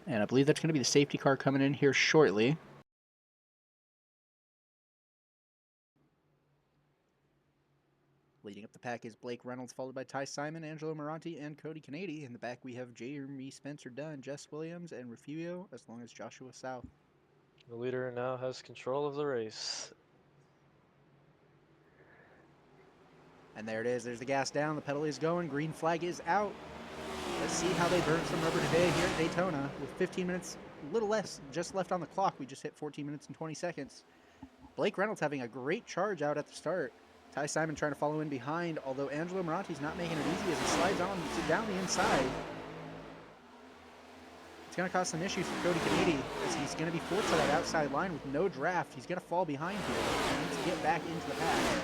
And I believe that's going to be the safety car coming in here shortly. Leading up the pack is Blake Reynolds, followed by Ty Simon, Angelo Moranti, and Cody Canady. In the back, we have Jeremy Spencer Dunn, Jess Williams, and Refugio, as long as Joshua South. The leader now has control of the race. And there it is. There's the gas down. The pedal is going. Green flag is out. Let's see how they burn some rubber today here at Daytona. With 15 minutes, a little less, just left on the clock. We just hit 14 minutes and 20 seconds. Blake Reynolds having a great charge out at the start. Ty Simon trying to follow in behind, although Angelo Moranti's not making it easy as he slides on down the inside. It's going to cause some issues for Cody Canady as he's going to be forced to that outside line with no draft. He's going to fall behind here. He needs to get back into the pack.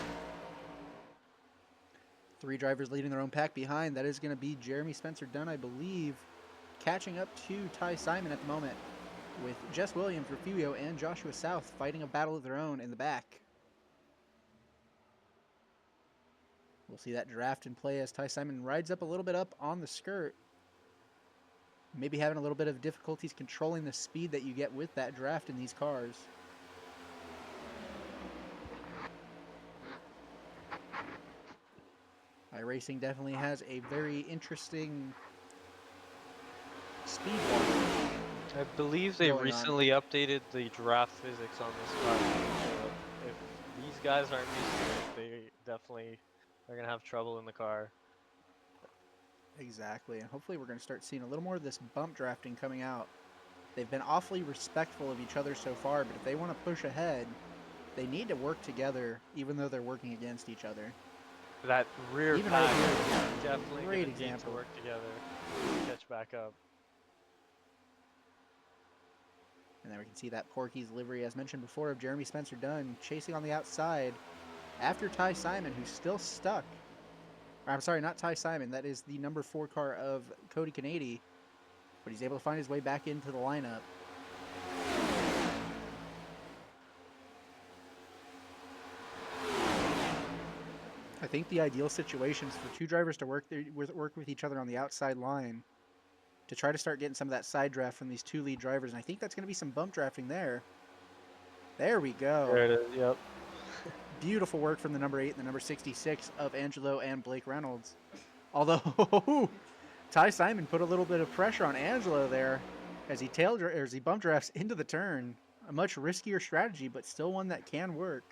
3 drivers leading their own pack behind. That is going to be Jeremy Spencer Dunn, I believe, catching up to Ty Simon at the moment, with Jess Williams, Refugio, and Joshua South fighting a battle of their own in the back. We'll see that draft in play as Ty Simon rides up a little bit up on the skirt. Maybe having a little bit of difficulties controlling the speed that you get with that draft in these cars. iRacing definitely has a very interesting speed wall. I believe they recently updated the draft physics on this car. So if these guys aren't used to it, they definitely are going to have trouble in the car. Exactly, and hopefully we're going to start seeing a little more of this bump drafting coming out. They've been awfully respectful of each other so far, but if they want to push ahead, they need to work together, even though they're working against each other. That rear Even pack right here, is definitely great going to need to example. work together to catch back up. And then we can see that Porky's livery, as mentioned before, of Jeremy Spencer Dunn chasing on the outside after Ty Simon, who's still stuck. I'm sorry, not Ty Simon. That is the number 4 car of Cody Canady. But he's able to find his way back into the lineup. I think the ideal situation is for 2 drivers to work with each other on the outside line to try to start getting some of that side draft from these 2 lead drivers. And I think that's going to be some bump drafting there. There we go. There it is, yep. Beautiful work from the number 8 and the number 66 of Angelo and Blake Reynolds. Although Ty Simon put a little bit of pressure on Angelo there as he bump drafts into the turn. A much riskier strategy, but still one that can work.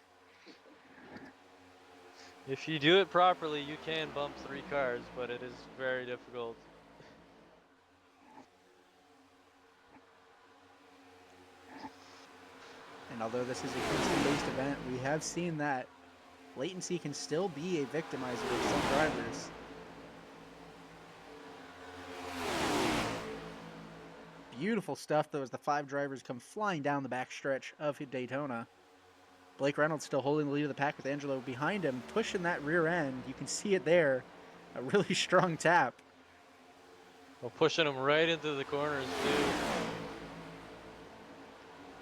If you do it properly, you can bump 3 cars, but it is very difficult. And although this is a Houston-based event, we have seen that latency can still be a victimizer of some drivers. Beautiful stuff, though, as the 5 drivers come flying down the backstretch of Daytona. Blake Reynolds still holding the lead of the pack with Angelo behind him, pushing that rear end. You can see it there. A really strong tap. Well, pushing him right into the corners, too.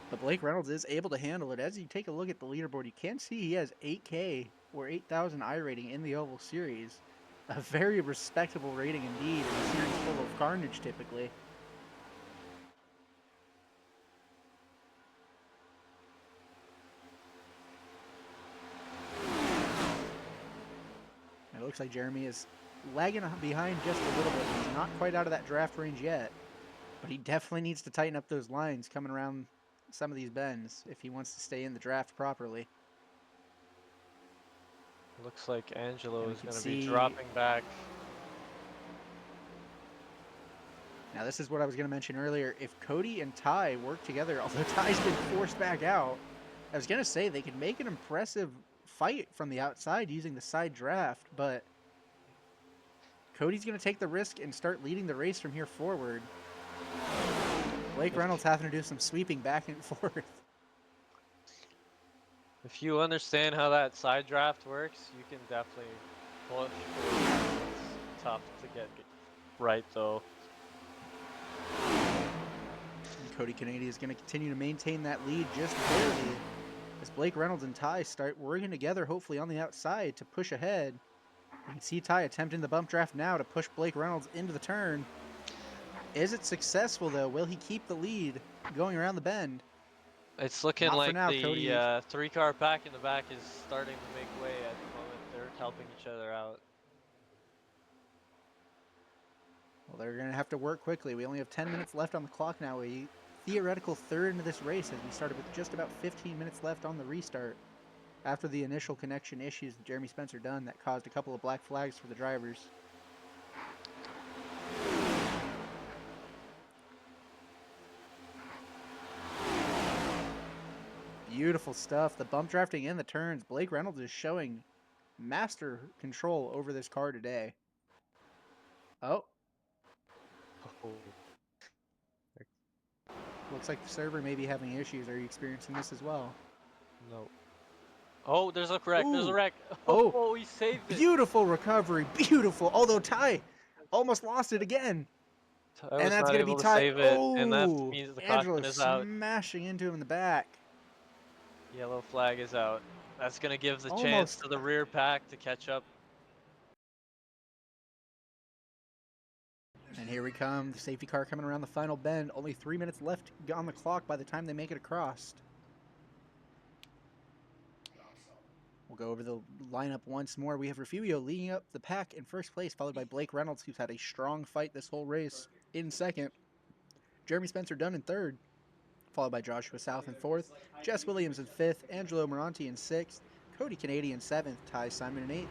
But Blake Reynolds is able to handle it. As you take a look at the leaderboard, you can see he has 8K or 8,000 iRating in the Oval Series. A very respectable rating indeed in a series full of carnage typically. And it looks like Jeremy is lagging behind just a little bit. He's not quite out of that draft range yet, but he definitely needs to tighten up those lines coming around some of these bends if he wants to stay in the draft properly. Looks like Angelo is going to be dropping back. Now this is what I was going to mention earlier. If Cody and Ty work together, although Ty's been forced back out, I was going to say they could make an impressive fight from the outside using the side draft, but Cody's going to take the risk and start leading the race from here forward. Blake Reynolds having to do some sweeping back and forth. If you understand how that side draft works, you can definitely push. It's tough to get right, though. And Cody Canady is going to continue to maintain that lead just barely as Blake Reynolds and Ty start working together, hopefully on the outside, to push ahead. You can see Ty attempting the bump draft now to push Blake Reynolds into the turn. Is it successful, though? Will he keep the lead going around the bend? It's looking Not for like now, the Cody. 3-car pack in the back is starting to make way at the moment. They're helping each other out. Well, they're going to have to work quickly. We only have 10 minutes left on the clock now. A theoretical third into this race as we started with just about 15 minutes left on the restart after the initial connection issues with Jeremy Spencer Dunn that caused a couple of black flags for the drivers. Beautiful stuff. The bump drafting and the turns. Blake Reynolds is showing master control over this car today. Oh, Oh. looks like the server may be having issues. Are you experiencing this as well? No. Oh, there's a wreck. There's a Ooh. wreck. Oh, Oh, he saved it. beautiful recovery. Beautiful. Although Ty almost lost it again. I And was that's not going to be able to Ty. save it, and that Oh, means the Angelo caution is out. smashing into him in the back. Yellow flag is out. That's going to give the chance Almost. to the rear pack to catch up. And here we come. The safety car coming around the final bend. Only 3 minutes left on the clock by the time they make it across. We'll go over the lineup once more. We have Refugio leading up the pack in first place, followed by Blake Reynolds, who's had a strong fight this whole race, in second. Jeremy Spencer Dunn in third, followed by Joshua South in fourth. Jess Williams in fifth. Angelo Moranti in sixth. Cody Kennedy in seventh. Ty Simon in eighth.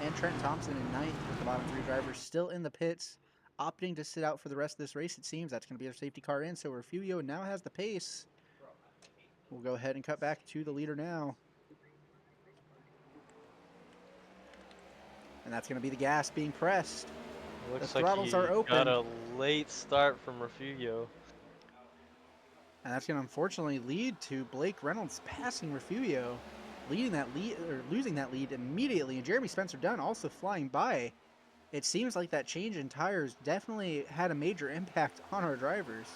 And Trent Thompson in ninth, with the bottom three drivers still in the pits, opting to sit out for the rest of this race. It seems that's going to be their safety car in, so Refugio now has the pace. We'll go ahead and cut back to the leader now. And that's going to be the gas being pressed. Looks The like throttles he are open. got a late start from Refugio. And that's going to unfortunately lead to Blake Reynolds passing Refugio, leading that lead or losing that lead immediately. And Jeremy Spencer Dunn also flying by. It seems like that change in tires definitely had a major impact on our drivers,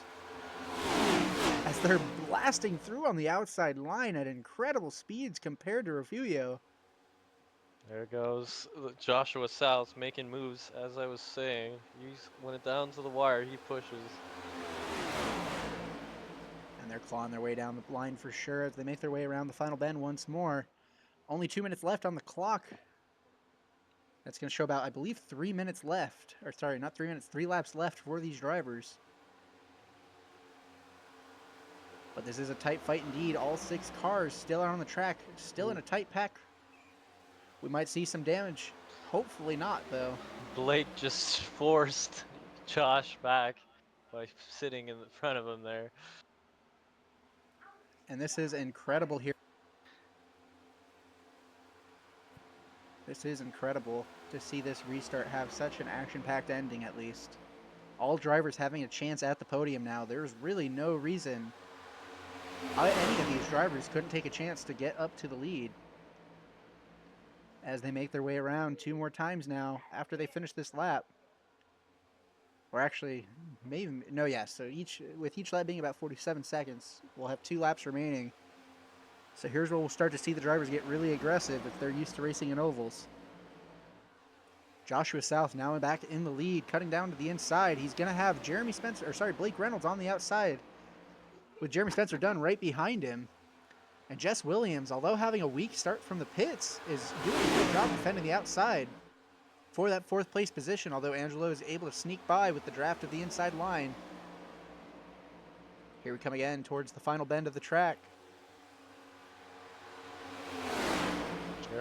as they're blasting through on the outside line at incredible speeds compared to Refugio. There goes Joshua South making moves, as I was saying. When it's down to the wire, he pushes. And they're clawing their way down the line for sure as they make their way around the final bend once more. Only 2 minutes left on the clock. That's going to show about, I believe, 3 minutes left. Or sorry, not 3 minutes, 3 laps left for these drivers. But this is a tight fight indeed. All 6 cars still out on the track, still in a tight pack. We might see some damage. Hopefully not, though. Blake just forced Josh back by sitting in front of him there. And this is incredible here. This is incredible to see this restart have such an action-packed ending, at least. All drivers having a chance at the podium now. There's really no reason any of these drivers couldn't take a chance to get up to the lead as they make their way around 2 more times now after they finish this lap. Or actually, maybe, no, yeah, so with each lap being about 47 seconds, we'll have 2 laps remaining. So here's where we'll start to see the drivers get really aggressive if they're used to racing in ovals. Joshua South now back in the lead, cutting down to the inside. He's going to have Blake Reynolds on the outside, with Jeremy Spencer Dunn right behind him. And Jess Williams, although having a weak start from the pits, is doing a good job defending the outside for that 4th place position, although Angelo is able to sneak by with the draft of the inside line. Here we come again towards the final bend of the track.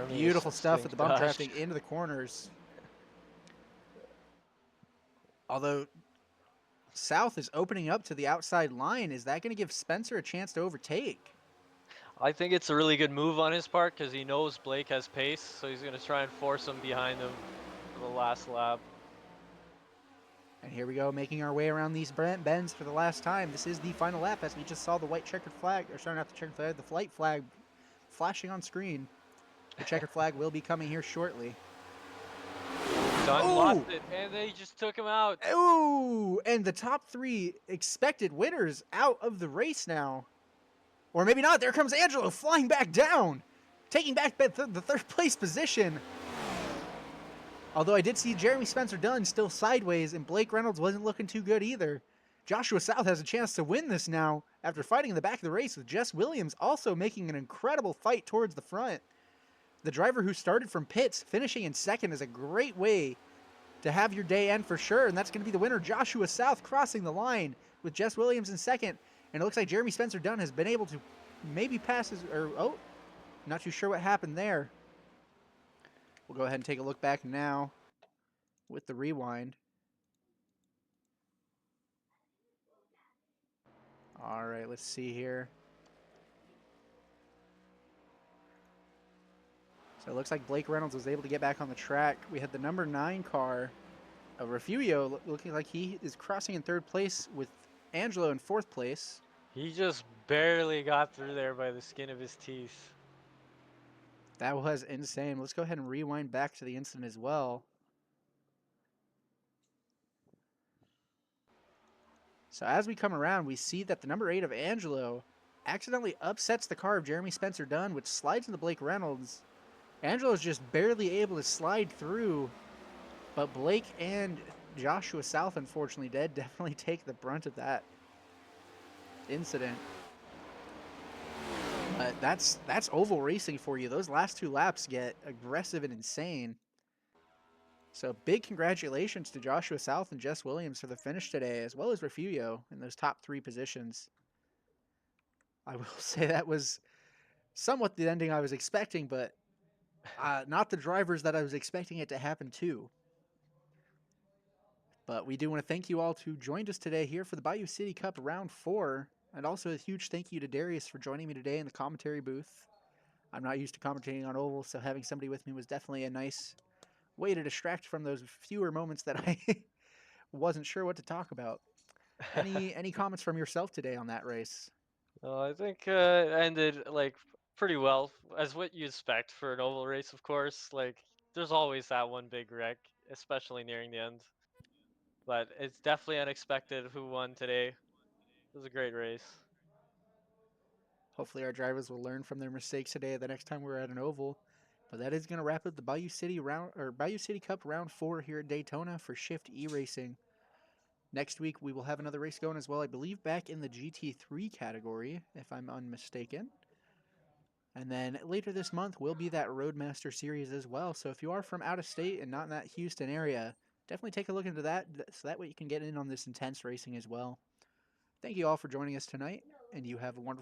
Beautiful stuff with the bump drafting into the corners. Although South is opening up to the outside line, is that going to give Spencer a chance to overtake? I think it's a really good move on his part because he knows Blake has pace, so he's going to try and force him behind him for the last lap. And here we go, making our way around these bends for the last time. This is the final lap, as we just saw the white checkered flag, or sorry, not the checkered flag, the flight flag flashing on screen. The checkered flag will be coming here shortly. Dunn lost it, and they just took him out. Ooh, and the top 3 expected winners out of the race now. Or maybe not. There comes Angelo flying back down, taking back the 3rd place position. Although I did see Jeremy Spencer Dunn still sideways, and Blake Reynolds wasn't looking too good either. Joshua South has a chance to win this now after fighting in the back of the race with Jess Williams also making an incredible fight towards the front. The driver who started from pits finishing in second is a great way to have your day end for sure, and that's going to be the winner, Joshua South, crossing the line with Jess Williams in second. And it looks like Jeremy Spencer Dunn has been able to maybe pass his, or oh, not too sure what happened there. We'll go ahead and take a look back now with the rewind. All right, let's see here. So it looks like Blake Reynolds was able to get back on the track. We had the number 9 car, Refugio, looking like he is crossing in 3rd place with Angelo in 4th place. He just barely got through there by the skin of his teeth. That was insane. Let's go ahead and rewind back to the incident as well. So as we come around, we see that the number 8 of Angelo accidentally upsets the car of Jeremy Spencer Dunn, which slides into Blake Reynolds. Angelo's just barely able to slide through, but Blake and Joshua South, unfortunately, did definitely take the brunt of that incident. But that's oval racing for you. Those last 2 laps get aggressive and insane. So big congratulations to Joshua South and Jess Williams for the finish today, as well as Refugio in those top 3 positions. I will say that was somewhat the ending I was expecting, but not the drivers that I was expecting it to happen to. But we do want to thank you all who joined us today here for the Bayou City Cup Round 4, and also a huge thank you to Darius for joining me today in the commentary booth. I'm not used to commentating on oval, so having somebody with me was definitely a nice way to distract from those fewer moments that I wasn't sure what to talk about. Any comments from yourself today on that race? I think it ended like pretty well, as what you expect for an oval race, of course. Like, there's always that one big wreck, especially nearing the end. But it's definitely unexpected who won today. It was a great race. Hopefully our drivers will learn from their mistakes today the next time we're at an oval. But that is going to wrap up the Bayou City Cup Round 4 here at Daytona for Shift E Racing. Next week we will have another race going as well, I believe back in the GT3 category, if I'm unmistaken. And then later this month will be that Roadmaster Series as well. So if you are from out of state and not in that Houston area, definitely take a look into that, so that way you can get in on this intense racing as well. Thank you all for joining us tonight, and you have a wonderful